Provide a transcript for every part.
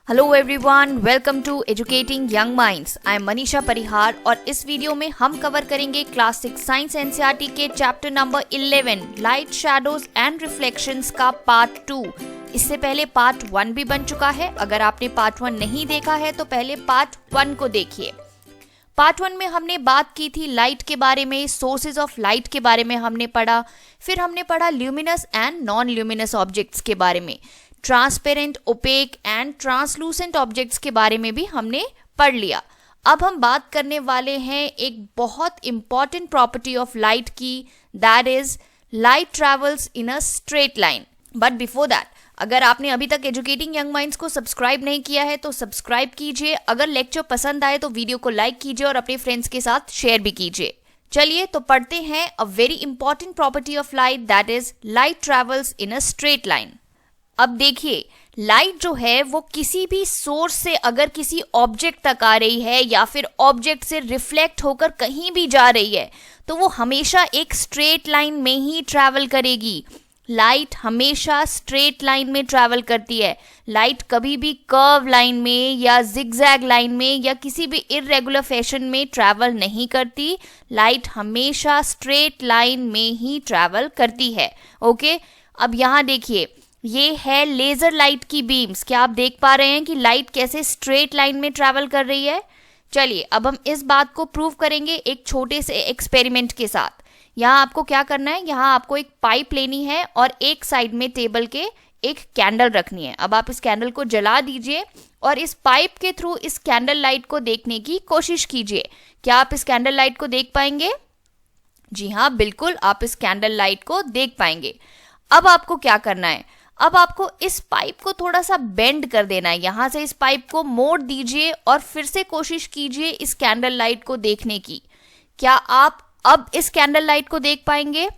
Hello everyone, welcome to educating young minds. I am Manisha Parihar और इस video में हम कवर करेंगे क्लास 6 साइंस एनसीईआरटी के chapter number 11 light shadows and reflections का पार्ट 2। इससे पहले पार्ट 1 भी बन चुका है। अगर आपने पार्ट 1 नहीं देखा है तो पहले पार्ट 1 को देखिए। पार्ट 1 में हमने बात की थी लाइट के बारे में, सोर्सेज ऑफ लाइट के बारे में हमने पढ़ा। फिर हमने पढ़ा luminous and non luminous objects के बारे में, transparent, opaque and translucent objects के बारे में भी हमने पढ़ लिया। अब हम बात करने वाले हैं एक बहुत इंपॉर्टेंट प्रॉपर्टी ऑफ लाइट की, that is light travels in a straight line. But before that, अगर आपने अभी तक एजुकेटिंग यंग माइंड्स को सब्सक्राइब नहीं किया है तो सब्सक्राइब कीजिए। अगर लेक्चर पसंद आए तो वीडियो को लाइक कीजिए और अपने फ्रेंड्स के साथ शेयर भी कीजिए। चलिए तो पढ़ते हैं a very important property of light, that is light travels in a straight line. अब देखिए, लाइट जो है वो किसी भी सोर्स से अगर किसी ऑब्जेक्ट तक आ रही है या फिर ऑब्जेक्ट से रिफ्लेक्ट होकर कहीं भी जा रही है तो वो हमेशा एक स्ट्रेट लाइन में ही ट्रैवल करेगी। लाइट हमेशा स्ट्रेट लाइन में ट्रैवल करती है। लाइट कभी भी कर्व लाइन में या जिगजैग लाइन में या किसी भी इररेगुलर फैशन में ट्रैवल नहीं करती। लाइट हमेशा स्ट्रेट लाइन में ही ट्रैवल करती है। ओके, अब यहाँ देखिए, ये है लेजर लाइट की बीम्स। क्या आप देख पा रहे हैं कि लाइट कैसे स्ट्रेट लाइन में ट्रैवल कर रही है? चलिए अब हम इस बात को प्रूव करेंगे एक छोटे से एक्सपेरिमेंट के साथ। यहाँ आपको क्या करना है, यहाँ आपको एक पाइप लेनी है और एक साइड में टेबल के एक कैंडल रखनी है। अब आप इस कैंडल को जला दीजिए और इस पाइप के थ्रू इस कैंडल लाइट को देखने की कोशिश कीजिए। क्या आप इस कैंडल लाइट को देख पाएंगे? जी हाँ, बिल्कुल आप इस कैंडल लाइट को देख पाएंगे। अब आपको क्या करना है, अब आपको इस पाइप को थोड़ा सा बेंड कर देना है। यहाँ से इस पाइप को मोड़ दीजिए और फिर से कोशिश कीजिए इस कैंडल लाइट को देखने की। क्या आप अब इस कैंडल लाइट को देख पाएंगे?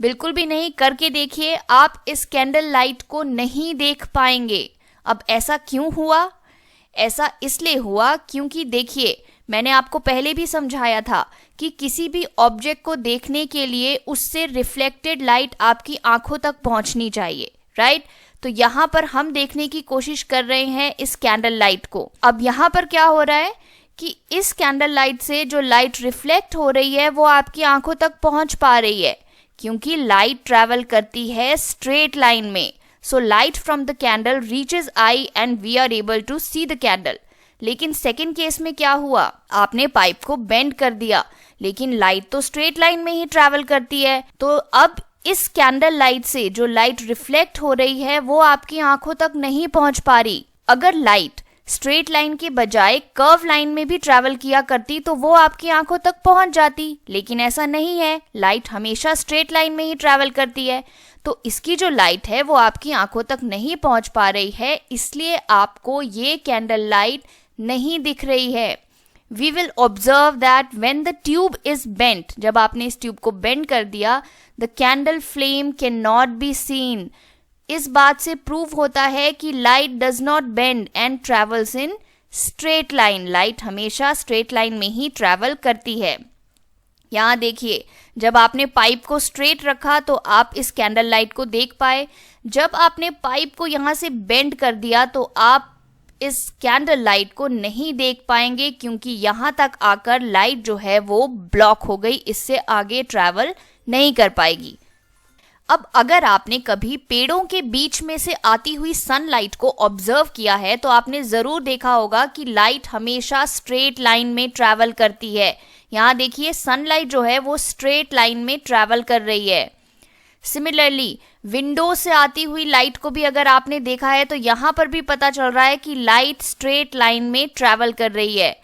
बिल्कुल भी नहीं। करके देखिए, आप इस कैंडल लाइट को नहीं देख पाएंगे। अब ऐसा क्यों हुआ? ऐसा इसलिए हुआ क्योंकि देखिए, मैंने आपको पहले भी समझाया था कि किसी भी ऑब्जेक्ट को देखने के लिए उससे रिफ्लेक्टेड लाइट आपकी आंखों तक पहुंचनी चाहिए, राइट? तो यहाँ पर हम देखने की कोशिश कर रहे हैं इस कैंडल लाइट को। अब यहाँ पर क्या हो रहा है कि इस कैंडल लाइट से जो लाइट रिफ्लेक्ट हो रही है वो आपकी आंखों तक पहुंच पा रही है क्योंकि लाइट ट्रैवल करती है स्ट्रेट लाइन में। So light from the candle reaches eye and we are able to see the candle. लेकिन सेकेंड केस में क्या हुआ, आपने पाइप को बेंड कर दिया लेकिन लाइट तो स्ट्रेट लाइन में ही ट्रैवल करती है। तो अब इस कैंडल लाइट से जो लाइट रिफ्लेक्ट हो रही है वो आपकी आंखों तक नहीं पहुंच पा रही। अगर लाइट स्ट्रेट लाइन के बजाय कर्व लाइन में भी ट्रैवल किया करती तो वो आपकी आंखों तक पहुंच जाती, लेकिन ऐसा नहीं है। लाइट हमेशा स्ट्रेट लाइन में ही ट्रैवल करती है, तो इसकी जो लाइट है वो आपकी आंखों तक नहीं पहुंच पा रही है, इसलिए आपको ये कैंडल लाइट नहीं दिख रही है। We will observe that when the tube is bent, जब आपने इस ट्यूब को बेंड कर दिया, the candle flame cannot be seen. इस बात से प्रूव होता है कि light does not bend and travels in straight line. Light हमेशा स्ट्रेट लाइन में ही ट्रैवल करती है। यहाँ देखिए, जब आपने पाइप को स्ट्रेट रखा तो आप इस कैंडल लाइट को देख पाए। जब आपने पाइप को यहाँ से बेंड कर दिया तो आप इस कैंडल लाइट को नहीं देख पाएंगे क्योंकि यहाँ तक आकर लाइट जो है वो ब्लॉक हो गई, इससे आगे ट्रैवल नहीं कर पाएगी। अब अगर आपने कभी पेड़ों के बीच में से आती हुई सनलाइट को ऑब्जर्व किया है तो आपने जरूर देखा होगा कि लाइट हमेशा स्ट्रेट लाइन में ट्रैवल करती है। यहाँ देखिए, सनलाइट जो है वो स्ट्रेट लाइन में ट्रैवल कर रही है। सिमिलरली विंडो से आती हुई लाइट को भी अगर आपने देखा है तो यहाँ पर भी पता चल रहा है कि लाइट स्ट्रेट लाइन में ट्रैवल कर रही है।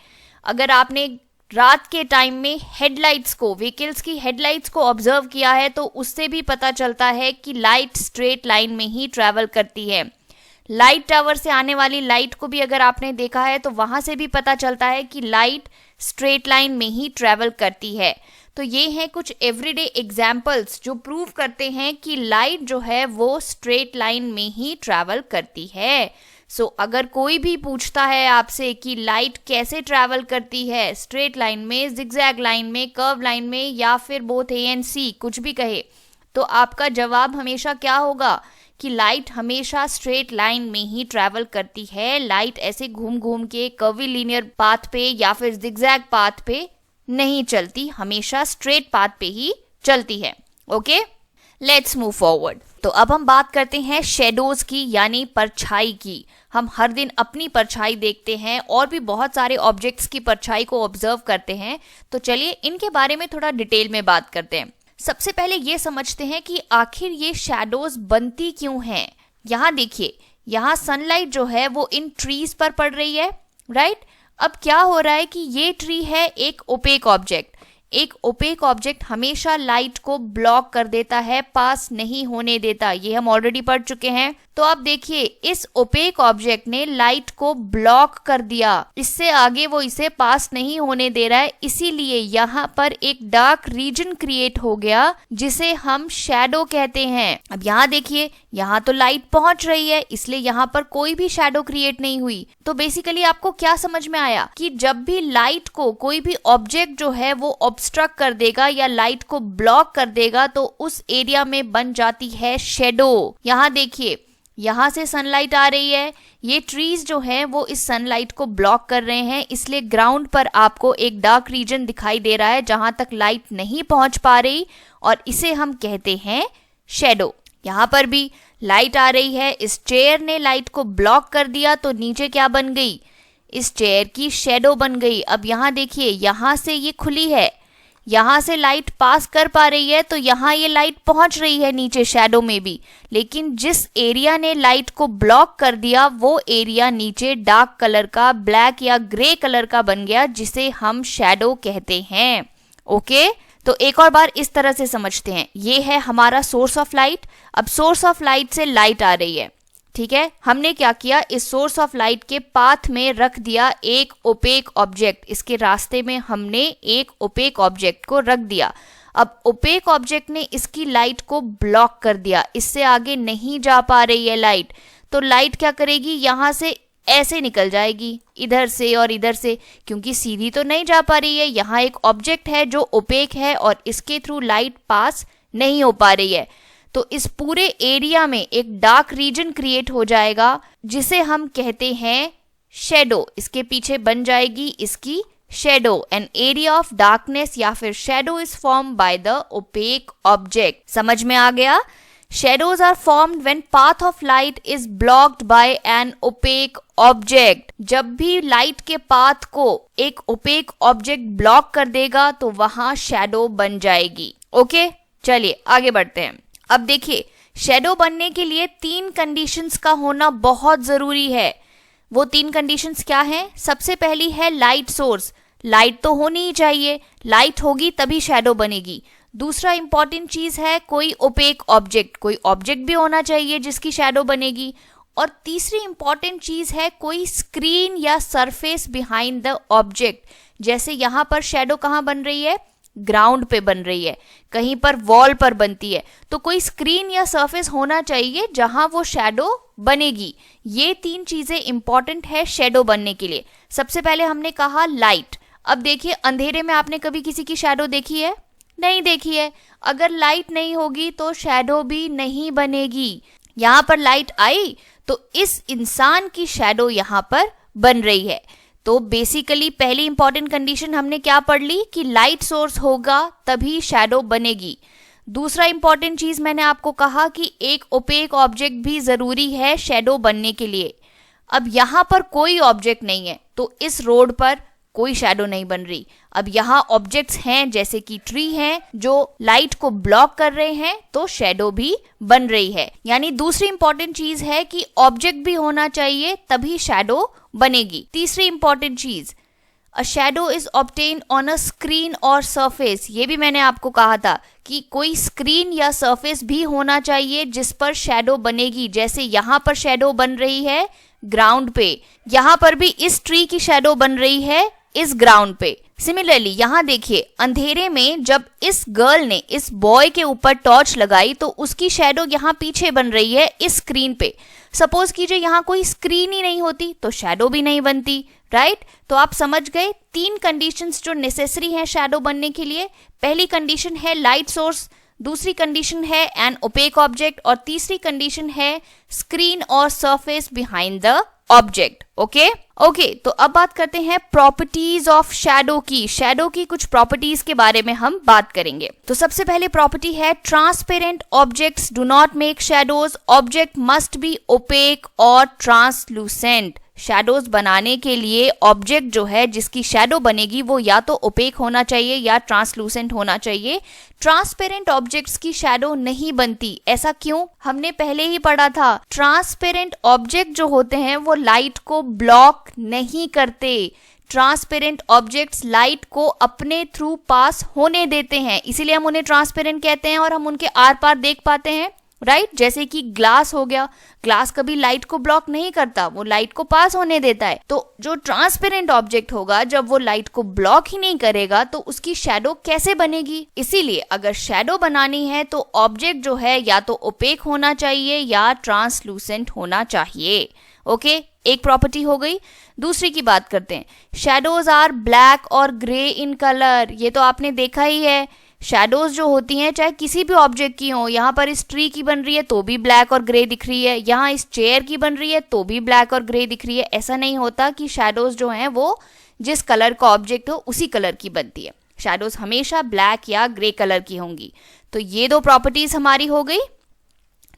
अगर आपने रात के टाइम में हेडलाइट्स को, व्हीकल्स की हेडलाइट्स को ऑब्जर्व किया है तो उससे भी पता चलता है कि लाइट स्ट्रेट लाइन में ही ट्रैवल करती है। लाइट टावर से आने वाली लाइट को भी अगर आपने देखा है तो वहां से भी पता चलता है कि लाइट स्ट्रेट लाइन में ही ट्रैवल करती है। तो ये हैं कुछ एवरीडे एग्जाम्पल्स जो प्रूव करते हैं कि लाइट जो है वो स्ट्रेट लाइन में ही ट्रैवल करती है। सो अगर कोई भी पूछता है आपसे कि लाइट कैसे ट्रैवल करती है, स्ट्रेट लाइन में, जिगजैग लाइन में, कर्व लाइन में या फिर बोथ ए एंड सी, कुछ भी कहे, तो आपका जवाब हमेशा क्या होगा कि लाइट हमेशा स्ट्रेट लाइन में ही ट्रैवल करती है। लाइट ऐसे घूम घूम के कर्वी लीनियर पाथ पे या फिर जिगजैग पाथ पे नहीं चलती, हमेशा स्ट्रेट पाथ पे ही चलती है। Okay, let's move forward. तो अब हम बात करते हैं शेडोज की, यानी परछाई की। हम हर दिन अपनी परछाई देखते हैं और भी बहुत सारे ऑब्जेक्ट्स की परछाई को ऑब्जर्व करते हैं। तो चलिए इनके बारे में थोड़ा डिटेल में बात करते हैं। सबसे पहले ये समझते हैं कि आखिर ये शैडोज बनती क्यों हैं। यहाँ देखिए, यहाँ सनलाइट जो है वो इन ट्रीज पर पड़ रही है, राइट। अब क्या हो रहा है कि ये ट्री है एक ओपेक ऑब्जेक्ट। एक ओपेक ऑब्जेक्ट हमेशा लाइट को ब्लॉक कर देता है, पास नहीं होने देता। ये हम ऑलरेडी पढ़ चुके हैं। तो आप देखिए, इस ओपेक ऑब्जेक्ट ने लाइट को ब्लॉक कर दिया, इससे आगे वो इसे पास नहीं होने दे रहा है। इसीलिए यहाँ पर एक डार्क रीजन क्रिएट हो गया जिसे हम शैडो कहते हैं। अब यहाँ देखिए, यहाँ तो लाइट पहुंच रही है, इसलिए यहाँ पर कोई भी शैडो क्रिएट नहीं हुई। तो बेसिकली आपको क्या समझ में आया कि जब भी लाइट को कोई भी ऑब्जेक्ट जो है वो ऑब्स्ट्रक्ट कर देगा या लाइट को ब्लॉक कर देगा तो उस एरिया में बन जाती है शेडो। यहाँ देखिए, यहाँ से सनलाइट आ रही है, ये ट्रीज जो हैं वो इस सनलाइट को ब्लॉक कर रहे हैं, इसलिए ग्राउंड पर आपको एक डार्क रीजन दिखाई दे रहा है जहां तक लाइट नहीं पहुंच पा रही, और इसे हम कहते हैं शेडो। यहाँ पर भी लाइट आ रही है, इस चेयर ने लाइट को ब्लॉक कर दिया तो नीचे क्या बन गई, इस चेयर की शेडो बन गई। अब यहाँ देखिए, यहाँ से ये खुली है, यहाँ से लाइट पास कर पा रही है, तो यहाँ ये लाइट पहुंच रही है नीचे शैडो में भी। लेकिन जिस एरिया ने लाइट को ब्लॉक कर दिया वो एरिया नीचे डार्क कलर का, ब्लैक या ग्रे कलर का बन गया, जिसे हम शैडो कहते हैं। ओके, तो एक और बार इस तरह से समझते हैं। ये है हमारा सोर्स ऑफ लाइट। अब सोर्स ऑफ लाइट से लाइट आ रही है, ठीक है। हमने क्या किया, इस सोर्स ऑफ लाइट के पाथ में रख दिया एक ओपेक ऑब्जेक्ट। इसके रास्ते में हमने एक ओपेक ऑब्जेक्ट को रख दिया। अब ओपेक ऑब्जेक्ट ने इसकी लाइट को ब्लॉक कर दिया, इससे आगे नहीं जा पा रही है लाइट। तो लाइट क्या करेगी, यहाँ से ऐसे निकल जाएगी, इधर से और इधर से, क्योंकि सीधी तो नहीं जा पा रही है। यहाँ एक ऑब्जेक्ट है जो ओपेक है और इसके थ्रू लाइट पास नहीं हो पा रही है। तो इस पूरे एरिया में एक डार्क रीजन क्रिएट हो जाएगा जिसे हम कहते हैं शेडो। इसके पीछे बन जाएगी इसकी shadow. An area of darkness या फिर shadow is form by the opaque object. समझ में आ गया। Shadows are formed when path of light is blocked by an opaque object. जब भी लाइट के पाथ को एक ओपेक ऑब्जेक्ट ब्लॉक कर देगा तो वहां शेडो बन जाएगी। ओके, चलिए आगे बढ़ते हैं। अब देखिए, शेडो बनने के लिए 3 कंडीशंस का होना बहुत जरूरी है। वो 3 कंडीशंस क्या हैं? सबसे पहली है लाइट सोर्स। लाइट तो होनी ही चाहिए, लाइट होगी तभी शेडो बनेगी। दूसरा इंपॉर्टेंट चीज है कोई ओपेक ऑब्जेक्ट, कोई ऑब्जेक्ट भी होना चाहिए जिसकी शेडो बनेगी। और तीसरी इंपॉर्टेंट चीज है कोई स्क्रीन या सरफेस बिहाइंड द ऑब्जेक्ट। जैसे यहाँ पर शेडो कहाँ बन रही है, ग्राउंड पे बन रही है, कहीं पर वॉल पर बनती है, तो कोई स्क्रीन या सरफेस होना चाहिए जहां वो शेडो बनेगी। ये 3 चीजें इंपॉर्टेंट है शेडो बनने के लिए। सबसे पहले हमने कहा लाइट। अब देखिए, अंधेरे में आपने कभी किसी की शेडो देखी है? नहीं देखी है। अगर लाइट नहीं होगी तो शेडो भी नहीं बनेगी। यहाँ पर लाइट आई तो इस इंसान की शेडो यहाँ पर बन रही है। तो बेसिकली पहली इंपॉर्टेंट कंडीशन हमने क्या पढ़ ली कि लाइट सोर्स होगा तभी शेडो बनेगी। दूसरा इंपॉर्टेंट चीज मैंने आपको कहा कि एक ओपेक ऑब्जेक्ट भी जरूरी है शेडो बनने के लिए। अब यहाँ पर कोई ऑब्जेक्ट नहीं है तो इस रोड पर कोई शेडो नहीं बन रही। अब यहाँ ऑब्जेक्ट्स हैं जैसे कि ट्री हैं जो लाइट को ब्लॉक कर रहे हैं, तो शेडो भी बन रही है। यानी दूसरी इंपॉर्टेंट चीज है कि ऑब्जेक्ट भी होना चाहिए तभी शेडो बनेगी। तीसरी इंपॉर्टेंट चीज, a shadow is obtained on a screen और सरफेस। ये भी मैंने आपको कहा था कि कोई स्क्रीन या सरफेस भी होना चाहिए जिस पर शेडो बनेगी। जैसे यहाँ पर शेडो बन रही है ग्राउंड पे, यहाँ पर भी इस ट्री की शेडो बन रही है इस ग्राउंड पे। सिमिलरली यहाँ देखिए, अंधेरे में जब इस गर्ल ने इस बॉय के ऊपर टॉर्च लगाई तो उसकी शेडो यहाँ पीछे बन रही है इस स्क्रीन पे। सपोज कीजिए यहाँ कोई स्क्रीन ही नहीं होती तो शेडो भी नहीं बनती, राइट। तो आप समझ गए 3 कंडीशंस जो नेसेसरी हैं शेडो बनने के लिए। पहली कंडीशन है लाइट सोर्स, दूसरी कंडीशन है एन ओपेक ऑब्जेक्ट और तीसरी कंडीशन है स्क्रीन और surface behind the object. Okay, तो अब बात करते हैं प्रॉपर्टीज ऑफ शैडो की। शैडो की कुछ प्रॉपर्टीज के बारे में हम बात करेंगे। तो सबसे पहले प्रॉपर्टी है transparent objects do not make shadows, object must be opaque और ट्रांसलूसेंट। शैडोज बनाने के लिए ऑब्जेक्ट जो है जिसकी शैडो बनेगी वो या तो ओपेक होना चाहिए या ट्रांसलूसेंट होना चाहिए। ट्रांसपेरेंट ऑब्जेक्ट्स की शैडो नहीं बनती। ऐसा क्यों? हमने पहले ही पढ़ा था, ट्रांसपेरेंट ऑब्जेक्ट जो होते हैं वो लाइट को ब्लॉक नहीं करते। ट्रांसपेरेंट ऑब्जेक्ट्स लाइट को अपने थ्रू पास होने देते हैं, इसीलिए हम उन्हें ट्रांसपेरेंट कहते हैं और हम उनके आर पार देख पाते हैं, राइट? जैसे कि ग्लास हो गया, ग्लास कभी लाइट को ब्लॉक नहीं करता, वो लाइट को पास होने देता है। तो जो ट्रांसपेरेंट ऑब्जेक्ट होगा जब वो लाइट को ब्लॉक ही नहीं करेगा तो उसकी शैडो कैसे बनेगी? इसीलिए अगर शैडो बनानी है तो ऑब्जेक्ट जो है या तो ओपेक होना चाहिए या ट्रांसलूसेंट होना चाहिए। ओके, एक प्रॉपर्टी हो गई। दूसरी की बात करते हैं। शैडोज आर ब्लैक और ग्रे इन कलर। ये तो आपने देखा ही है, शैडोज जो होती हैं चाहे किसी भी ऑब्जेक्ट की हो, यहाँ पर इस ट्री की बन रही है तो भी ब्लैक और ग्रे दिख रही है, यहाँ इस चेयर की बन रही है तो भी ब्लैक और ग्रे दिख रही है। ऐसा नहीं होता कि शैडोज जो हैं वो जिस कलर का ऑब्जेक्ट हो उसी कलर की बनती है। शैडोज हमेशा ब्लैक या ग्रे कलर की होंगी। तो ये दो प्रॉपर्टीज हमारी हो गई।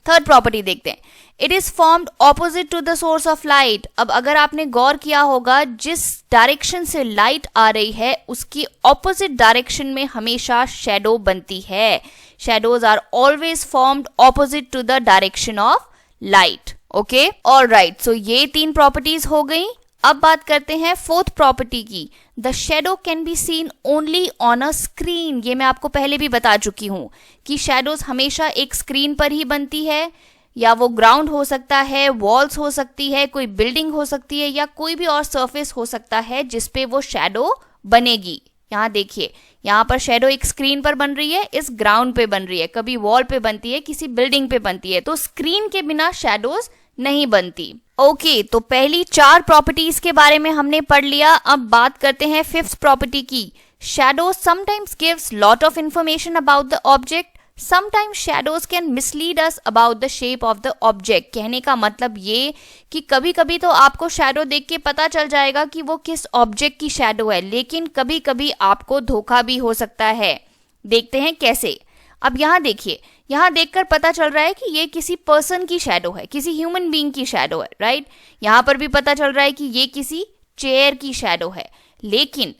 थर्ड प्रॉपर्टी देखते हैं। It is formed opposite to the source of light. अब अगर आपने गौर किया होगा, जिस डायरेक्शन से लाइट आ रही है उसकी ऑपोजिट डायरेक्शन में हमेशा शैडो बनती है। Shadows are always formed opposite to the direction of light. Okay, alright, so ये तीन प्रॉपर्टीज हो गई। अब बात करते हैं फोर्थ प्रॉपर्टी की। The shadow can be seen only on a screen. ये मैं आपको पहले भी बता चुकी हूं कि शैडोज हमेशा एक स्क्रीन पर ही बनती है, या वो ग्राउंड हो सकता है, वॉल्स हो सकती है, कोई बिल्डिंग हो सकती है, या कोई भी और सरफेस हो सकता है जिसपे वो शैडो बनेगी। यहाँ देखिए, यहाँ पर शैडो एक स्क्रीन पर बन रही है, इस ग्राउंड पे बन रही है, कभी वॉल पे बनती है, किसी बिल्डिंग पे बनती है। तो स्क्रीन के बिना शैडोज नहीं बनती। ओके, तो पहली चार प्रॉपर्टीज के बारे में हमने पढ़ लिया। अब बात करते हैं फिफ्थ प्रॉपर्टी की। Shadow sometimes gives lot of information about the object. Sometimes shadows can mislead us about the shape of the object। कहने का मतलब ये कि कभी कभी तो आपको शैडो देख के पता चल जाएगा कि वो किस ऑब्जेक्ट की शैडो है, लेकिन कभी कभी आपको धोखा भी हो सकता है। देखते हैं कैसे। अब यहाँ देखिए, यहाँ देखकर पता चल रहा है कि ये किसी पर्सन की शैडो है, किसी ह्यूमन बीइंग की शैडो है, राइट? यहाँ पर भी पता चल रहा है कि ये किसी चेयर की शैडो है। लेकिन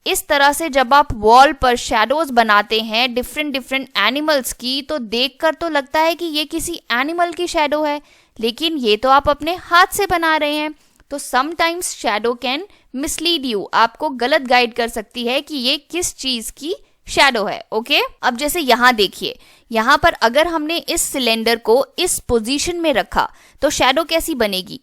इस तरह से जब आप वॉल पर शैडोज बनाते हैं डिफरेंट एनिमल्स की, तो देखकर तो लगता है कि ये किसी एनिमल की शैडो है, लेकिन ये तो आप अपने हाथ से बना रहे हैं। तो sometimes shadow can mislead you, आपको गलत गाइड कर सकती है कि ये किस चीज की शैडो है। ओके, अब जैसे यहाँ देखिए, यहाँ पर अगर हमने इस सिलेंडर को इस पोजीशन में रखा तो शैडो कैसी बनेगी?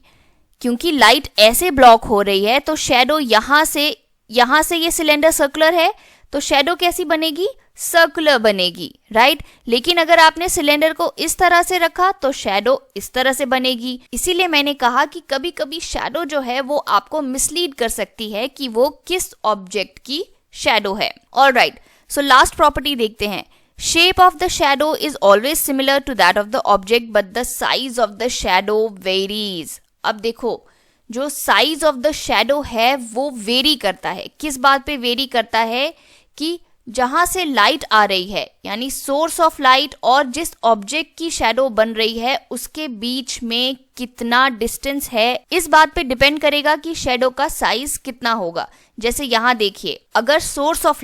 क्योंकि लाइट ऐसे ब्लॉक हो रही है तो शैडो यहाँ से ये सिलेंडर सर्कुलर है तो शैडो कैसी बनेगी? सर्कुलर बनेगी, राइट? लेकिन अगर आपने सिलेंडर को इस तरह से रखा तो शैडो इस तरह से बनेगी। इसीलिए मैंने कहा कि कभी कभी शैडो जो है वो आपको मिसलीड कर सकती है कि वो किस ऑब्जेक्ट की शैडो है। ऑलराइट, सो लास्ट प्रॉपर्टी देखते हैं। Shape of the shadow is always similar to that of the object but the size of the shadow varies. अब देखो, जो साइज ऑफ द शैडो है वो वेरी करता है। किस बात पे वेरी करता है? कि जहां से लाइट आ रही है, यानी सोर्स ऑफ लाइट और जिस ऑब्जेक्ट की शैडो बन रही है उसके बीच में कितना डिस्टेंस है, इस बात पे डिपेंड करेगा कि शैडो का साइज कितना होगा। जैसे यहाँ देखिए, अगर सोर्स ऑफ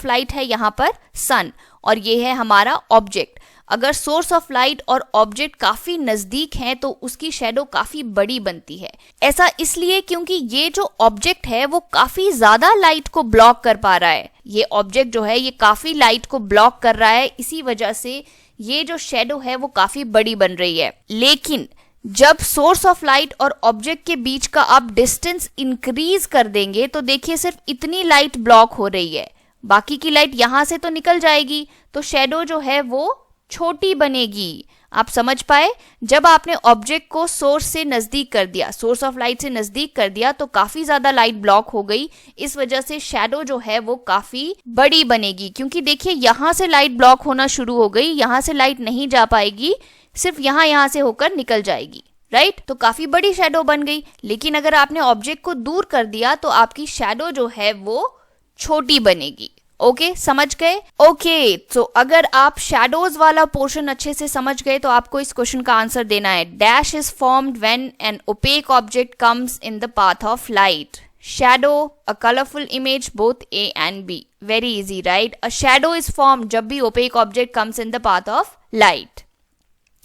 लाइट है यहाँ पर सन, और ये है हमारा ऑब्जेक्ट। अगर सोर्स ऑफ लाइट और ऑब्जेक्ट काफी नजदीक हैं तो उसकी शैडो काफी बड़ी बनती है। ऐसा इसलिए क्योंकि ये जो ऑब्जेक्ट है वो काफी ज्यादा लाइट को ब्लॉक कर पा रहा है। ये ऑब्जेक्ट जो है ये काफी लाइट को ब्लॉक कर रहा है, इसी वजह से ये जो शैडो है वो काफी बड़ी बन रही है। लेकिन जब सोर्स ऑफ लाइट और ऑब्जेक्ट के बीच का आप डिस्टेंस इंक्रीज कर देंगे तो देखिए सिर्फ इतनी लाइट ब्लॉक हो रही है, बाकी की लाइट यहां से तो निकल जाएगी, तो शैडो जो है वो छोटी बनेगी। आप समझ पाए? जब आपने ऑब्जेक्ट को सोर्स से नजदीक कर दिया, सोर्स ऑफ लाइट से नजदीक कर दिया, तो काफी ज्यादा लाइट ब्लॉक हो गई। इस वजह से शैडो जो है वो काफी बड़ी बनेगी, क्योंकि देखिए यहां से लाइट ब्लॉक होना शुरू हो गई, यहां से लाइट नहीं जा पाएगी, सिर्फ यहां से होकर निकल जाएगी, राइट? तो काफी बड़ी शैडो बन गई। लेकिन अगर आपने ऑब्जेक्ट को दूर कर दिया तो आपकी शैडो जो है वो छोटी बनेगी। ओके, समझ गए? ओके, तो अगर आप शैडोज वाला पोर्शन अच्छे से समझ गए तो आपको इस क्वेश्चन का आंसर देना है। Dash is formed when an opaque object comes in the path of light. Shadow, a colorful image, both A and B. Very easy, right? A shadow is formed जब भी opaque object comes in the path of light.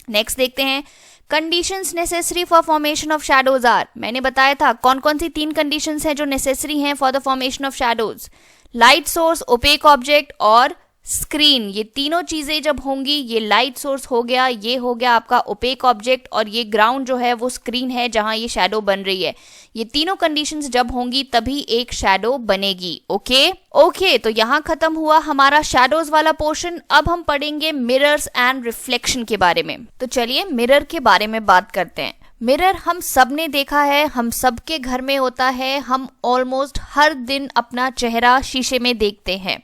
Next देखते हैं, conditions necessary for formation of shadows are. मैंने बताया था कौन कौन सी 3 conditions हैं जो necessary हैं for the formation of shadows. Light source, opaque object और स्क्रीन। ये तीनों चीजें जब होंगी, ये लाइट सोर्स हो गया, ये हो गया आपका ओपेक ऑब्जेक्ट, और ये ग्राउंड जो है वो स्क्रीन है जहां ये शैडो बन रही है। ये तीनों कंडीशंस जब होंगी तभी एक शैडो बनेगी। ओके, तो यहाँ खत्म हुआ हमारा शैडोज वाला पोर्शन। अब हम पढ़ेंगे मिरर्स एंड रिफ्लेक्शन के बारे में। तो चलिए मिरर के बारे में बात करते हैं। मिरर हम सब ने देखा है, हम सबके घर में होता है, हम ऑलमोस्ट हर दिन अपना चेहरा शीशे में देखते हैं।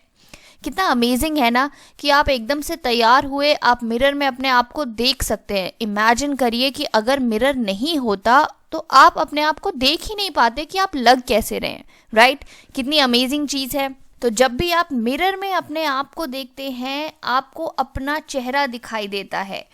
कितना अमेजिंग है ना कि आप एकदम से तैयार हुए, आप मिरर में अपने आप को देख सकते हैं। इमेजिन करिए कि अगर मिरर नहीं होता तो आप अपने आप को देख ही नहीं पाते कि आप लग कैसे रहे हैं, राइट? कितनी अमेजिंग चीज है। तो जब भी आप मिरर में अपने आप को देखते हैं, आपको अपना चेहरा दिखाई देता है।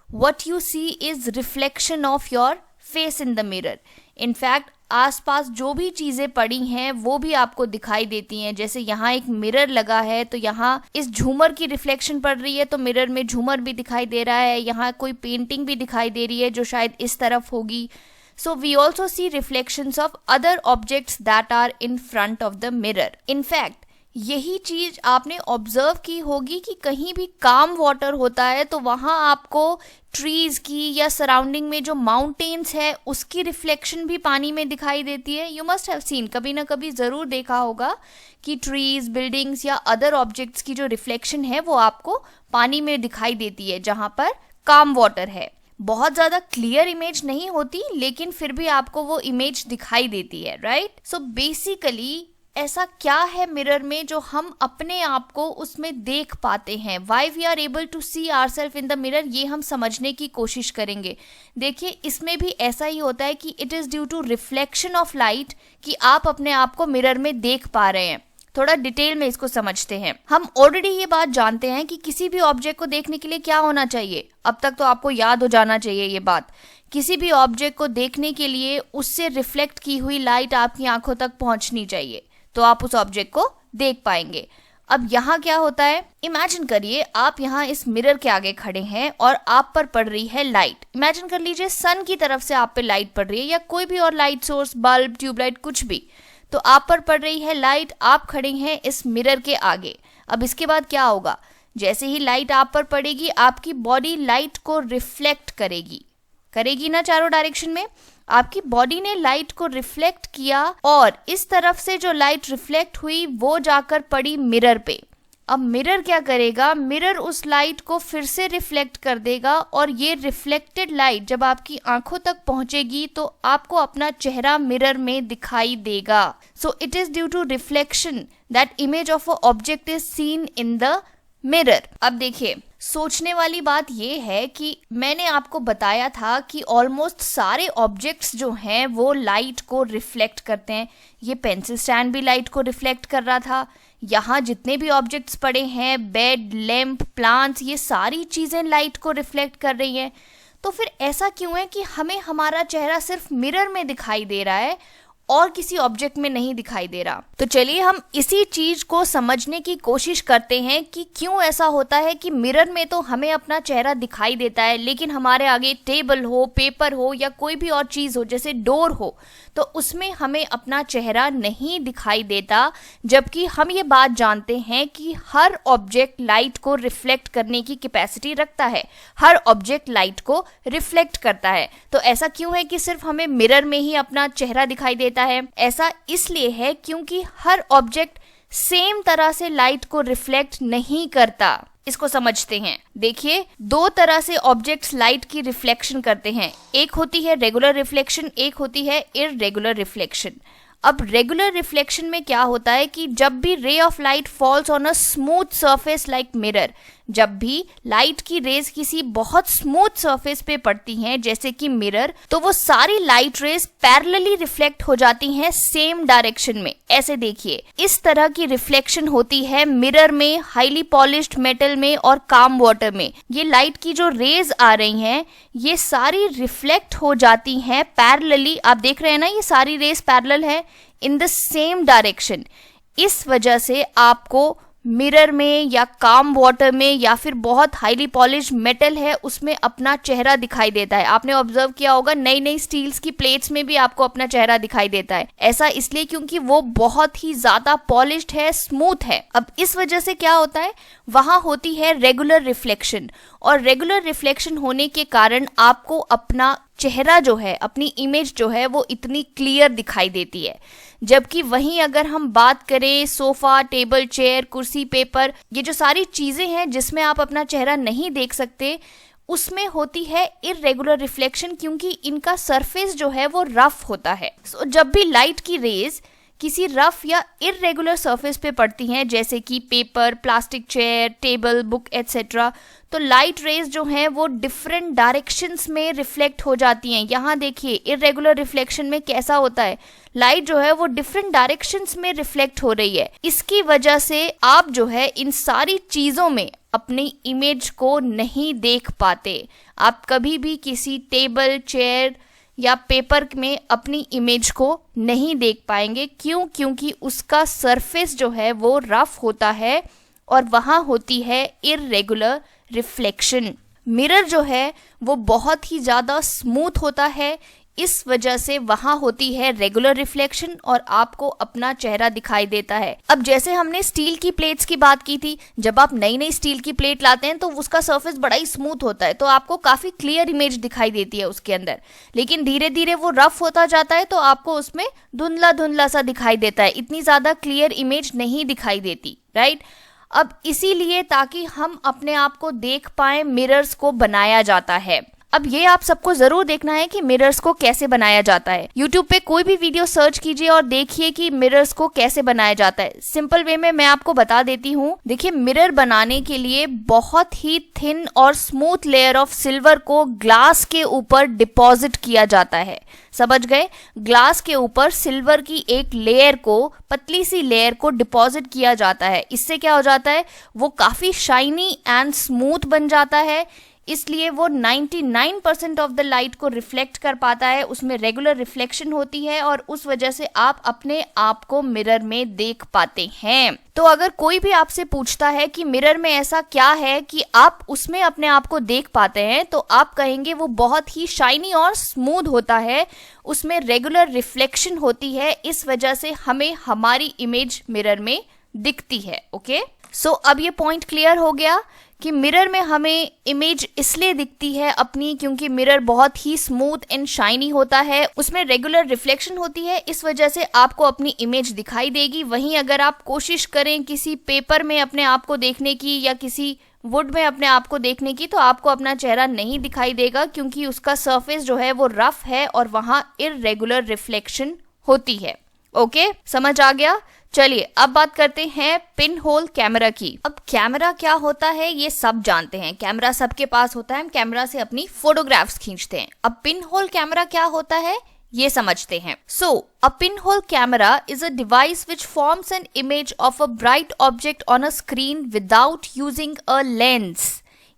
What you see is reflection of your face in the mirror. In fact, आसपास जो भी चीजें पड़ी हैं वो भी आपको दिखाई देती हैं। जैसे यहाँ एक मिरर लगा है तो यहाँ इस झूमर की रिफ्लेक्शन पड़ रही है, तो मिरर में झूमर भी दिखाई दे रहा है। यहाँ कोई पेंटिंग भी दिखाई दे रही है जो शायद इस तरफ होगी। So we also see reflections of other objects that are in front of the mirror. In fact, यही चीज आपने ऑब्जर्व की होगी कि कहीं भी काम वाटर होता है तो वहां आपको ट्रीज की या सराउंडिंग में जो माउंटेन्स है उसकी रिफ्लेक्शन भी पानी में दिखाई देती है। यू मस्ट हैव सीन, कभी ना कभी जरूर देखा होगा कि ट्रीज, बिल्डिंग्स या अदर ऑब्जेक्ट्स की जो रिफ्लेक्शन है वो आपको पानी में दिखाई देती है जहां पर काम वाटर है। बहुत ज्यादा क्लियर इमेज नहीं होती, लेकिन फिर भी आपको वो इमेज दिखाई देती है, राइट? सो बेसिकली ऐसा क्या है मिरर में जो हम अपने आप को उसमें देख पाते हैं? Why we are able to see our self in the mirror, ये हम समझने की कोशिश करेंगे। देखिए इसमें भी ऐसा ही होता है कि it is due to reflection of light कि आप अपने आप को मिरर में देख पा रहे हैं। थोड़ा डिटेल में इसको समझते हैं। हम ऑलरेडी ये बात जानते हैं कि किसी भी ऑब्जेक्ट को देखने के लिए क्या होना चाहिए। अब तक तो आपको याद हो जाना चाहिए ये बात। किसी भी ऑब्जेक्ट को देखने के लिए उससे रिफ्लेक्ट की हुई लाइट आपकी आंखों तक पहुंचनी चाहिए, तो आप उस ऑब्जेक्ट को देख पाएंगे। अब यहाँ क्या होता है, इमेजिन करिए आप यहाँ इस मिरर के आगे खड़े हैं और आप पर पड़ रही है लाइट। इमेजिन कर लीजिए सन की तरफ से आप पे लाइट पड़ रही है, या कोई भी और लाइट सोर्स, बल्ब, ट्यूबलाइट, कुछ भी। तो आप पर पड़ रही है लाइट, आप खड़े हैं इस मिरर के आगे। अब इसके बाद क्या होगा, जैसे ही लाइट आप पर पड़ेगी आपकी बॉडी लाइट को रिफ्लेक्ट करेगी ना चारों डायरेक्शन में। आपकी बॉडी ने लाइट को रिफ्लेक्ट किया और इस तरफ से जो लाइट रिफ्लेक्ट हुई वो जाकर पड़ी मिरर पे। अब मिरर क्या करेगा, मिरर उस लाइट को फिर से रिफ्लेक्ट कर देगा और ये रिफ्लेक्टेड लाइट जब आपकी आंखों तक पहुंचेगी तो आपको अपना चेहरा मिरर में दिखाई देगा। So it is due to reflection that image of a object is seen in the mirror. अब देखिए सोचने वाली बात यह है कि मैंने आपको बताया था कि ऑलमोस्ट सारे ऑब्जेक्ट्स जो हैं वो लाइट को रिफ्लेक्ट करते हैं। ये पेंसिल स्टैंड भी लाइट को रिफ्लेक्ट कर रहा था। यहाँ जितने भी ऑब्जेक्ट्स पड़े हैं, बेड, लैंप, प्लांट्स, ये सारी चीजें लाइट को रिफ्लेक्ट कर रही हैं। तो फिर ऐसा क्यों है कि हमें हमारा चेहरा सिर्फ मिरर में दिखाई दे रहा है और किसी ऑब्जेक्ट में नहीं दिखाई दे रहा? तो चलिए हम इसी चीज को समझने की कोशिश करते हैं कि क्यों ऐसा होता है कि मिरर में तो हमें अपना चेहरा दिखाई देता है, लेकिन हमारे आगे टेबल हो, पेपर हो या कोई भी और चीज हो, जैसे डोर हो, तो उसमें हमें अपना चेहरा नहीं दिखाई देता। जबकि हम ये बात जानते हैं कि हर ऑब्जेक्ट लाइट को रिफ्लेक्ट करने की कैपेसिटी रखता है, हर ऑब्जेक्ट लाइट को रिफ्लेक्ट करता है। तो ऐसा क्यों है कि सिर्फ हमें मिरर में ही अपना चेहरा दिखाई देता है? ऐसा इसलिए है क्योंकि हर ऑब्जेक्ट सेम तरह से लाइट को रिफ्लेक्ट नहीं करता। इसको समझते हैं। देखिए, दो तरह से ऑब्जेक्ट्स लाइट की रिफ्लेक्शन करते हैं, एक होती है रेगुलर रिफ्लेक्शन, एक होती है इररेगुलर रिफ्लेक्शन। अब रेगुलर रिफ्लेक्शन में क्या होता है कि जब भी ray of light falls on a smooth surface like mirror, जब भी लाइट की रेज किसी बहुत स्मूथ सरफेस पे पड़ती हैं जैसे कि मिरर, तो वो सारी लाइट रेज पैरेलली रिफ्लेक्ट हो जाती हैं सेम डायरेक्शन में। ऐसे देखिए, इस तरह की रिफ्लेक्शन होती है मिरर में, हाईली पॉलिश्ड मेटल में और काम वाटर में। ये लाइट की जो रेज आ रही हैं ये सारी रिफ्लेक्ट हो जाती हैं पैरेलली। आप देख रहे हैं ना, ये सारी रेज पैरेलल है इन द सेम डायरेक्शन। इस वजह से आपको मिरर में या काम वाटर में या फिर बहुत हाईली पॉलिश मेटल है उसमें अपना चेहरा दिखाई देता है। आपने ऑब्जर्व किया होगा, नई नई स्टील्स की प्लेट्स में भी आपको अपना चेहरा दिखाई देता है। ऐसा इसलिए क्योंकि वो बहुत ही ज्यादा पॉलिश्ड है, स्मूथ है। अब इस वजह से क्या होता है, वहां होती है रेगुलर रिफ्लेक्शन, और रेगुलर रिफ्लेक्शन होने के कारण आपको अपना चेहरा जो है, अपनी इमेज जो है वो इतनी क्लियर दिखाई देती है। जबकि वहीं अगर हम बात करें सोफा, टेबल, चेयर, कुर्सी, पेपर, ये जो सारी चीजें हैं जिसमें आप अपना चेहरा नहीं देख सकते, उसमें होती है इररेगुलर रिफ्लेक्शन, क्योंकि इनका सरफेस जो है वो रफ होता है। जब भी लाइट की रेज किसी रफ या इररेगुलर सरफेस पे पड़ती हैं जैसे कि paper, plastic chair, table, book etcetera, तो लाइट रेज जो हैं वो डिफरेंट डायरेक्शंस में रिफ्लेक्ट हो जाती हैं। यहाँ देखिए, इररेगुलर रिफ्लेक्शन में कैसा होता है, लाइट जो है वो डिफरेंट डायरेक्शंस में रिफ्लेक्ट हो रही है। इसकी वजह से आप जो है इन सारी चीजों में अपनी इमेज को नहीं देख पाते। आप कभी भी किसी टेबल, चेयर या पेपर में अपनी इमेज को नहीं देख पाएंगे। क्यों? क्योंकि उसका सरफेस जो है वो रफ होता है और वहाँ होती है इररेगुलर रिफ्लेक्शन। मिरर जो है वो बहुत ही ज़्यादा स्मूथ होता है, इस वजह से वहां होती है रेगुलर रिफ्लेक्शन और आपको अपना चेहरा दिखाई देता है। अब जैसे हमने स्टील की प्लेट्स की बात की थी, जब आप नई नई स्टील की प्लेट लाते हैं तो उसका सरफेस बड़ा ही स्मूथ होता है, तो आपको काफी क्लियर इमेज दिखाई देती है उसके अंदर। लेकिन धीरे धीरे वो रफ होता जाता है तो आपको उसमें धुंधला धुंधला सा दिखाई देता है, इतनी ज्यादा क्लियर इमेज नहीं दिखाई देती, राइट। अब इसीलिए ताकि हम अपने आप को देख पाए, मिरर्स को बनाया जाता है। अब ये आप सबको जरूर देखना है कि मिरर्स को कैसे बनाया जाता है। YouTube पे कोई भी वीडियो सर्च कीजिए और देखिए कि मिरर्स को कैसे बनाया जाता है। सिंपल वे में मैं आपको बता देती हूँ। देखिए, मिरर बनाने के लिए बहुत ही थिन और स्मूथ लेयर ऑफ सिल्वर को ग्लास के ऊपर डिपॉजिट किया जाता है। समझ गए? ग्लास के ऊपर सिल्वर की एक लेयर को, पतली सी लेयर को डिपॉजिट किया जाता है। इससे क्या हो जाता है, वो काफी शाइनी एंड स्मूथ बन जाता है, इसलिए वो 99% ऑफ द लाइट को रिफ्लेक्ट कर पाता है, उसमें रेगुलर रिफ्लेक्शन होती है और उस वजह से आप अपने आप को मिरर में देख पाते हैं। तो अगर कोई भी आपसे पूछता है कि मिरर में ऐसा क्या है कि आप उसमें अपने आप को देख पाते हैं, तो आप कहेंगे वो बहुत ही शाइनी और स्मूथ होता है, उसमें रेगुलर रिफ्लेक्शन होती है, इस वजह से हमें हमारी इमेज मिरर में दिखती है। ओके, सो अब ये पॉइंट क्लियर हो गया कि मिरर में हमें इमेज इसलिए दिखती है अपनी, क्योंकि मिरर बहुत ही स्मूथ एंड शाइनी होता है, उसमें रेगुलर रिफ्लेक्शन होती है, इस वजह से आपको अपनी इमेज दिखाई देगी। वहीं अगर आप कोशिश करें किसी पेपर में अपने आप को देखने की या किसी वुड में अपने आप को देखने की, तो आपको अपना चेहरा नहीं दिखाई देगा, क्योंकि उसका सरफेस जो है वो रफ है और वहां इररेगुलर रिफ्लेक्शन होती है। ओके, समझ आ गया? चलिए अब बात करते हैं पिन होल कैमरा की। अब कैमरा क्या होता है ये सब जानते हैं, कैमरा सबके पास होता है, हम कैमरा से अपनी फोटोग्राफ्स खींचते हैं। अब पिन होल कैमरा क्या होता है ये समझते हैं। So a pinhole camera is a device which forms an image of a bright object on a screen without using a lens.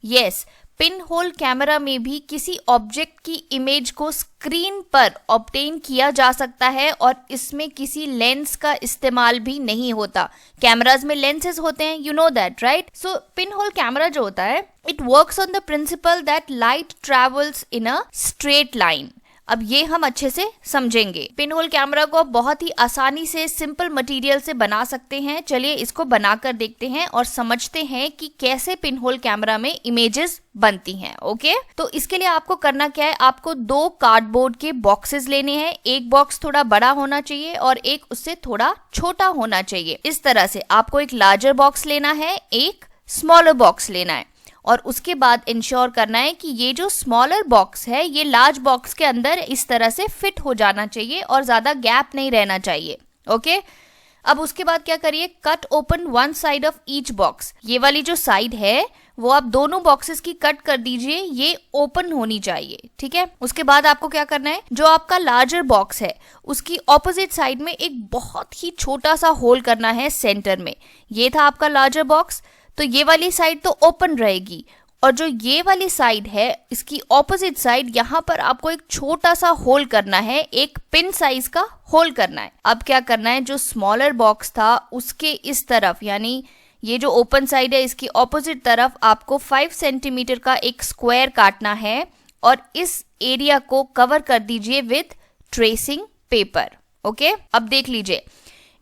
Yes, pinhole camera में भी किसी ऑब्जेक्ट की इमेज को स्क्रीन पर ऑब्टेन किया जा सकता है और इसमें किसी लेंस का इस्तेमाल भी नहीं होता। कैमराज में लेंसेज होते हैं, you know that, right? So pin hole camera जो होता है, it works on the principal that light travels in a straight line. अब ये हम अच्छे से समझेंगे। पिन होल कैमरा को बहुत ही आसानी से सिंपल मटेरियल से बना सकते हैं। चलिए इसको बनाकर देखते हैं और समझते हैं कि कैसे पिन होल कैमरा में इमेजेस बनती हैं। ओके, तो इसके लिए आपको करना क्या है, आपको 2 कार्डबोर्ड के बॉक्सेस लेने हैं। एक बॉक्स थोड़ा बड़ा होना चाहिए और एक उससे थोड़ा छोटा होना चाहिए। इस तरह से आपको एक लार्जर बॉक्स लेना है, एक स्मॉलर बॉक्स लेना है और उसके बाद इंश्योर करना है कि ये जो स्मॉलर बॉक्स है ये लार्ज बॉक्स के अंदर इस तरह से फिट हो जाना चाहिए और ज़्यादा गैप नहीं रहना चाहिए। ओके, अब उसके बाद क्या करिए, cut open one side of each box. ये वाली जो साइड है वो आप दोनों बॉक्सेस की कट कर दीजिए, ये ओपन होनी चाहिए। ठीक है, उसके बाद आपको क्या करना है, जो आपका लार्जर बॉक्स है उसकी ऑपोजिट साइड में एक बहुत ही छोटा सा होल करना है सेंटर में। ये था आपका लार्जर बॉक्स, तो ये वाली साइड तो ओपन रहेगी और जो ये वाली साइड है इसकी ऑपोजिट साइड, यहाँ पर आपको एक छोटा सा होल करना है, एक पिन साइज का होल करना है। अब क्या करना है, जो स्मॉलर बॉक्स था उसके इस तरफ, यानी ये जो ओपन साइड है इसकी ऑपोजिट तरफ आपको 5 सेंटीमीटर का एक स्क्वायर काटना है और इस एरिया को कवर कर दीजिए विथ ट्रेसिंग पेपर। ओके, अब देख लीजिए,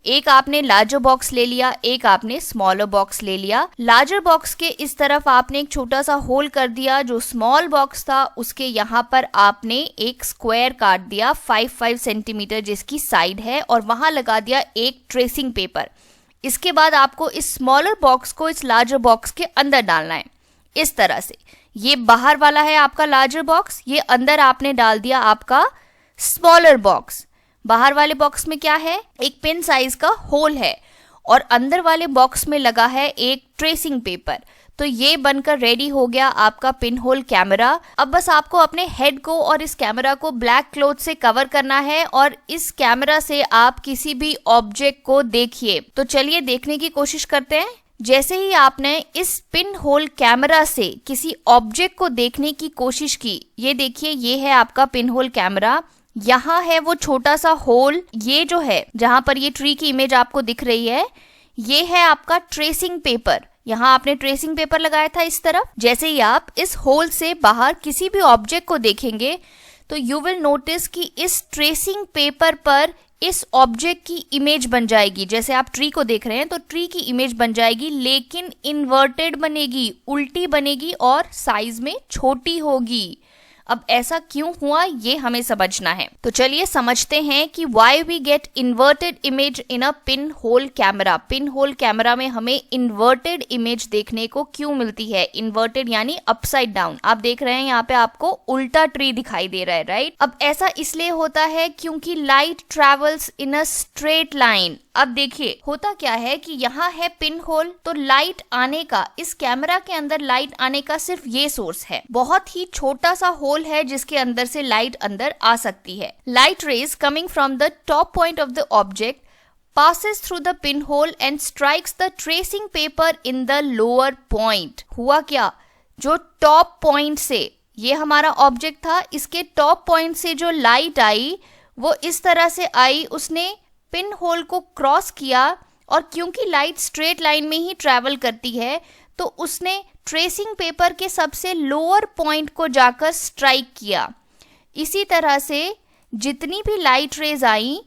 एक आपने लार्जर बॉक्स ले लिया, एक आपने स्मॉलर बॉक्स ले लिया। लार्जर बॉक्स के इस तरफ आपने एक छोटा सा होल कर दिया, जो स्मॉल बॉक्स था उसके यहाँ पर आपने एक स्क्वायर काट दिया 5 सेंटीमीटर जिसकी साइड है और वहां लगा दिया एक ट्रेसिंग पेपर। इसके बाद आपको इस स्मॉलर बॉक्स को इस लार्जर बॉक्स के अंदर डालना है इस तरह से। ये बाहर वाला है आपका लार्जर बॉक्स, ये अंदर आपने डाल दिया आपका स्मॉलर बॉक्स। बाहर वाले बॉक्स में क्या है, एक पिन साइज का होल है और अंदर वाले बॉक्स में लगा है एक ट्रेसिंग पेपर। तो ये बनकर रेडी हो गया आपका पिन होल कैमरा। अब बस आपको अपने हेड को और इस कैमरा को ब्लैक क्लॉथ से कवर करना है और इस कैमरा से आप किसी भी ऑब्जेक्ट को देखिए। तो चलिए देखने की कोशिश करते हैं। जैसे ही आपने इस पिन होल कैमरा से किसी ऑब्जेक्ट को देखने की कोशिश की, ये देखिए ये है आपका पिन होल कैमरा। यहाँ है वो छोटा सा होल, ये जो है जहां पर ये ट्री की इमेज आपको दिख रही है, ये है आपका ट्रेसिंग पेपर। यहाँ आपने ट्रेसिंग पेपर लगाया था इस तरफ। जैसे ही आप इस होल से बाहर किसी भी ऑब्जेक्ट को देखेंगे तो यू विल नोटिस कि इस ट्रेसिंग पेपर पर इस ऑब्जेक्ट की इमेज बन जाएगी। जैसे आप ट्री को देख रहे हैं तो ट्री की इमेज बन जाएगी, लेकिन इन्वर्टेड बनेगी, उल्टी बनेगी और साइज में छोटी होगी। अब ऐसा क्यों हुआ ये हमें समझना है, तो चलिए समझते हैं कि why we get inverted image in a pinhole camera। Pinhole camera में हमें इन्वर्टेड इमेज देखने को क्यों मिलती है। इन्वर्टेड यानी अपसाइड डाउन। आप देख रहे हैं यहाँ पे आपको उल्टा ट्री दिखाई दे रहा है, राइट। अब ऐसा इसलिए होता है क्योंकि light travels in a straight line. अब देखिए होता क्या है कि यहाँ है पिन होल, तो लाइट आने का, इस कैमरा के अंदर लाइट आने का सिर्फ ये सोर्स है। बहुत ही छोटा सा होल है जिसके अंदर से लाइट अंदर आ सकती है। Light rays coming from the top point of the object passes through the pinhole and strikes the tracing paper in the lower point। हुआ क्या, जो टॉप पॉइंट से, ये हमारा ऑब्जेक्ट था, इसके टॉप पॉइंट से जो लाइट आई वो इस तरह से आई, उसने पिन होल को क्रॉस किया और क्योंकि लाइट स्ट्रेट लाइन में ही ट्रैवल करती है तो उसने ट्रेसिंग पेपर के सबसे लोअर पॉइंट को जाकर स्ट्राइक किया। इसी तरह से जितनी भी लाइट रेज आई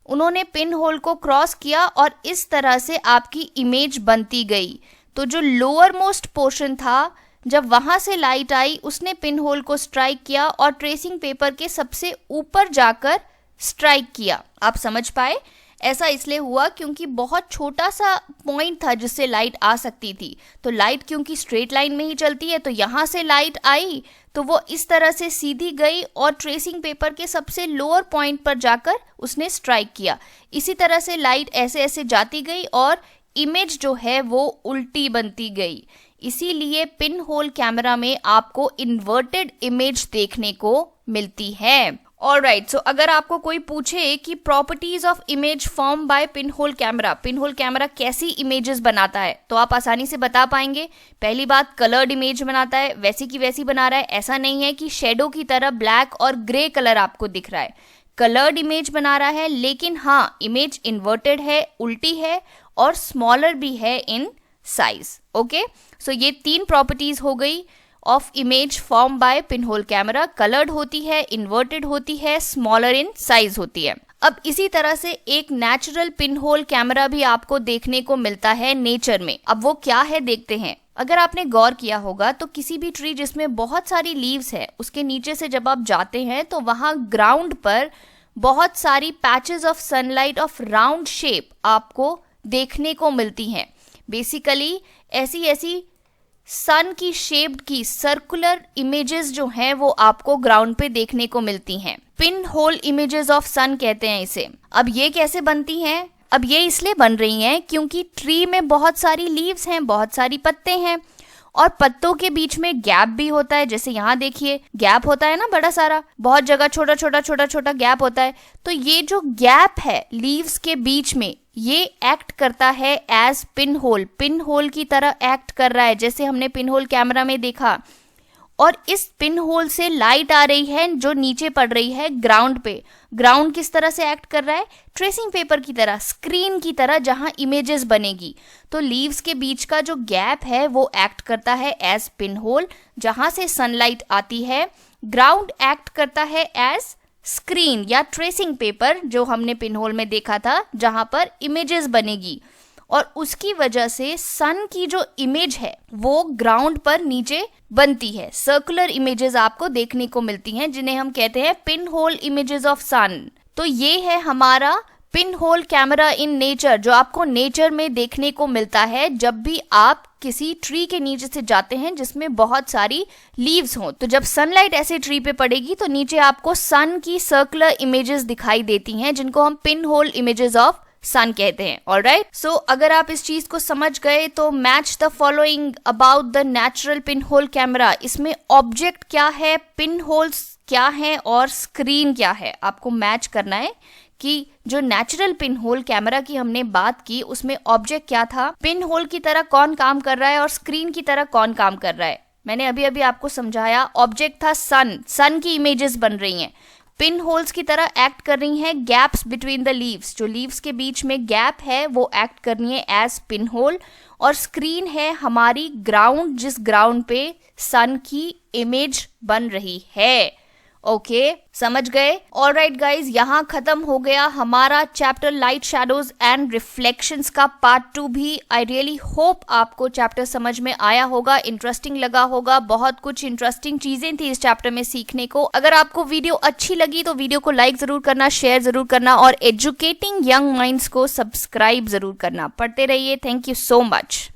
उन्होंने पिन होल को क्रॉस किया और इस तरह से आपकी इमेज बनती गई। तो जो लोअर मोस्ट पोर्शन था, जब वहां से लाइट आई उसने पिन होल को स्ट्राइक किया और ट्रेसिंग पेपर के सबसे ऊपर जाकर स्ट्राइक किया। आप समझ पाए, ऐसा इसलिए हुआ क्योंकि बहुत छोटा सा पॉइंट था जिससे लाइट आ सकती थी। तो लाइट क्योंकि स्ट्रेट लाइन में ही चलती है तो यहाँ से लाइट आई तो वो इस तरह से सीधी गई और ट्रेसिंग पेपर के सबसे लोअर पॉइंट पर जाकर उसने स्ट्राइक किया। इसी तरह से लाइट ऐसे ऐसे जाती गई और इमेज जो है वो उल्टी बनती गई। इसीलिए पिन होल कैमरा में आपको इन्वर्टेड इमेज देखने को मिलती है। ऑलराइट, सो अगर आपको कोई पूछे कि properties of image form by pinhole camera कैसी इमेजेस बनाता है तो आप आसानी से बता पाएंगे। पहली बात, कलर्ड इमेज बनाता है, वैसी की वैसी बना रहा है। ऐसा नहीं है कि शेडो की तरह ब्लैक और ग्रे कलर आपको दिख रहा है। कलर्ड इमेज बना रहा है, लेकिन हाँ इमेज इन्वर्टेड है, उल्टी है और स्मॉलर भी है इन साइज। ओके, सो ये 3 प्रॉपर्टीज हो गई of image form by pinhole camera. Coloured होती है, इन्वर्टेड होती है, स्मॉलर इन साइज होती है। अब इसी तरह से एक नेचुरल पिनहोल कैमरा भी आपको देखने को मिलता है नेचर में। अब वो क्या है देखते हैं। अगर आपने गौर किया होगा तो किसी भी ट्री जिसमें बहुत सारी लीव्स है उसके नीचे से जब आप जाते हैं तो वहां ग्राउंड पर बहुत सारी patches of sunlight of round shape आपको देखने को मिलती हैं। बेसिकली ऐसी ऐसी सन की शेप्ड की सर्कुलर इमेजेस जो हैं वो आपको ग्राउंड पे देखने को मिलती हैं। पिन होल इमेजेस ऑफ सन कहते हैं इसे। अब ये कैसे बनती हैं? अब ये इसलिए बन रही हैं क्योंकि ट्री में बहुत सारी लीव्स हैं, बहुत सारी पत्ते हैं और पत्तों के बीच में गैप भी होता है। जैसे यहाँ देखिए गैप होता है ना, बड़ा सारा, बहुत जगह छोटा छोटा छोटा छोटा गैप होता है। तो ये जो गैप है लीव्स के बीच में, ये एक्ट करता है एज पिन होल की तरह एक्ट कर रहा है, जैसे हमने पिन होल कैमरा में देखा। और इस पिन होल से लाइट आ रही है जो नीचे पड़ रही है ग्राउंड पे। ग्राउंड किस तरह से एक्ट कर रहा है? ट्रेसिंग पेपर की तरह, स्क्रीन की तरह, जहां इमेजेस बनेगी। तो लीव्स के बीच का जो गैप है वो एक्ट करता है एज पिन होल, जहां से सनलाइट आती है। ग्राउंड एक्ट करता है एज स्क्रीन या ट्रेसिंग पेपर, जो हमने पिन होल में देखा था, जहां पर इमेजेस बनेगी। और उसकी वजह से सन की जो इमेज है वो ग्राउंड पर नीचे बनती है। सर्कुलर इमेजेस आपको देखने को मिलती हैं जिन्हें हम कहते हैं पिन होल इमेजेस ऑफ सन। तो ये है हमारा pin hole camera in nature, जो आपको नेचर में देखने को मिलता है जब भी आप किसी ट्री के नीचे से जाते हैं जिसमें बहुत सारी लीव्स हों। तो जब सनलाइट ऐसे ट्री पे पड़ेगी तो नीचे आपको सन की सर्कुलर इमेजेस दिखाई देती हैं, जिनको हम पिन होल इमेजेस ऑफ सन कहते हैं। ऑलराइट, सो अगर आप इस चीज को समझ गए तो match the following about the natural pin hole camera. इसमें ऑब्जेक्ट क्या है, पिन होल्स क्या है और स्क्रीन क्या है, आपको मैच करना है कि जो नेचुरल पिन होल कैमरा की हमने बात की उसमें ऑब्जेक्ट क्या था, पिन होल की तरह कौन काम कर रहा है और स्क्रीन की तरह कौन काम कर रहा है। मैंने अभी अभी आपको समझाया, ऑब्जेक्ट था सन की इमेजेस बन रही हैं। पिन होल्स की तरह एक्ट कर रही हैं गैप्स बिटवीन द लीव्स, जो लीव्स के बीच में गैप है वो एक्ट करनी है एज पिन होल। और स्क्रीन है हमारी ग्राउंड, जिस ग्राउंड पे सन की इमेज बन रही है। ओके, समझ गए? ऑलराइट गाइज, यहाँ खत्म हो गया हमारा chapter light shadows and reflections का पार्ट 2 भी। आई रियली होप आपको चैप्टर समझ में आया होगा, इंटरेस्टिंग लगा होगा। बहुत कुछ इंटरेस्टिंग चीजें थी इस चैप्टर में सीखने को। अगर आपको वीडियो अच्छी लगी तो वीडियो को लाइक जरूर करना, शेयर जरूर करना और एजुकेटिंग यंग माइंड्स को सब्सक्राइब जरूर करना। पढ़ते रहिए। Thank you so much.